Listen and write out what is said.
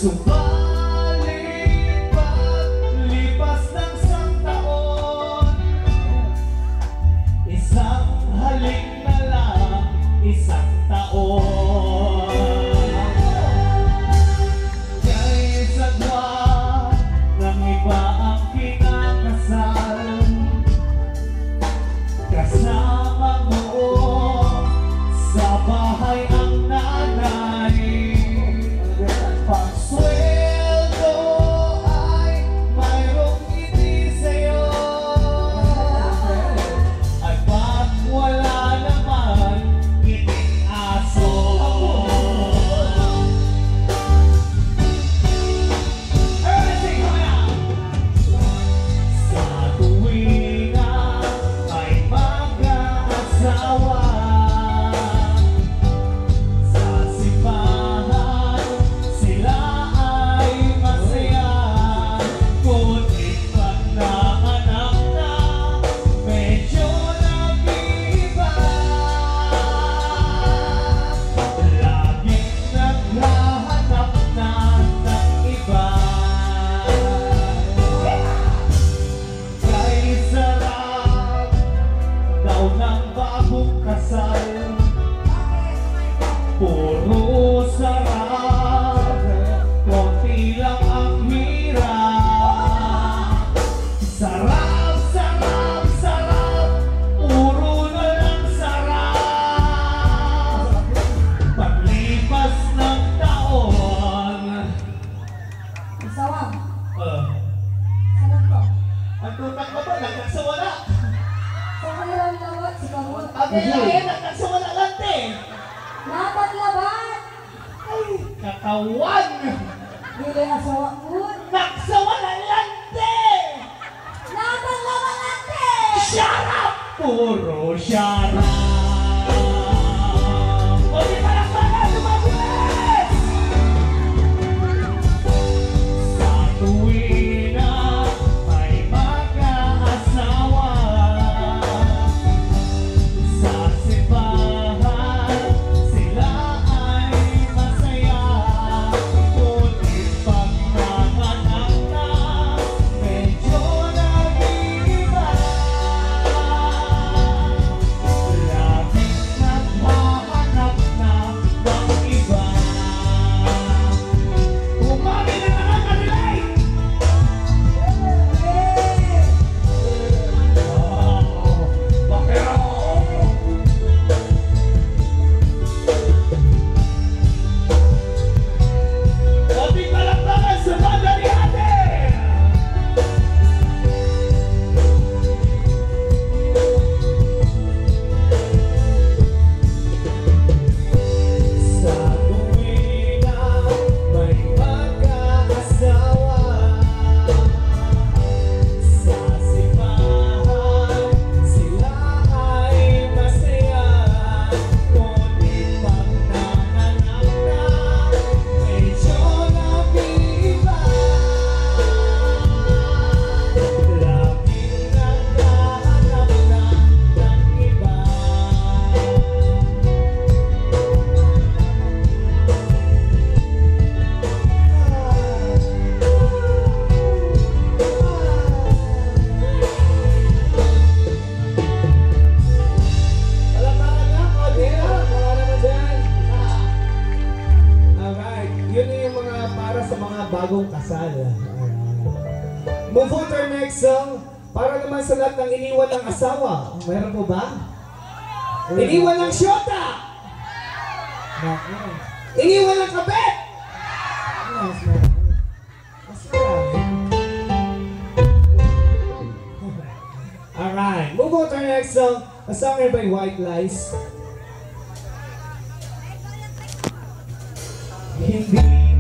Subalit paglipas ng isang taon, isang halik na lang, isang taon. Kay sagwa ng iba ang kinakasal, kasama mo sa bahay ang nanay. Pagsweldo ay mayroong ngiti sa'yo, at pag wala naman, ngiting aso. Sa tuwing ay mag-aasawa, sa simbahan sila ay masaya. Ngunit pag nanganak na, medyo nag-iiba. Laging naghahanap na ng iba. Kay sarap daw ng bagong kasal, puro sarap, konti lang ang hirap. Sarap, sarap, sarap, puro na lang sarap. Paglipas ng taon, Sawang. uh, Sarap ko. ang tutak ko ba? Nagkagsawala. Sa kanilang lawat, si Kamot. Again, nagkagsawala lang din. Dapat laban. Ay, katawan. Dili asawa mo. Nagsawala lang din. Dapat laban natin. Syarap! Puro syarap! O di palakpakan, lumabas! Sa tuwing na may mag-aasawa, sa simbahan sila ay masaya. Ngunit pag nanganak na, medyo nag-iiba. Laging naghahanap na ng iba. Umami na nakaka-relate! Bakero! Konting palakpakan sa banda ni ate! Sa tuwing may mag-aasawa, sa simbahan sila ay masaya. Ngunit pag nanganak na, medyo nag-iiba. Laging naghahanap na ng iba. Palakpakan na, Odea! Baka naman dyan! Alright, yun na yung mga para sa mga bagong kasal. Move on to our next song. Para naman sa lahat ng iniwan ng asawa. Meron po ba? Iniwan ng syota! Iniwan ng kabet! Alright, move on to our next song. A song here by White Lies. Hindi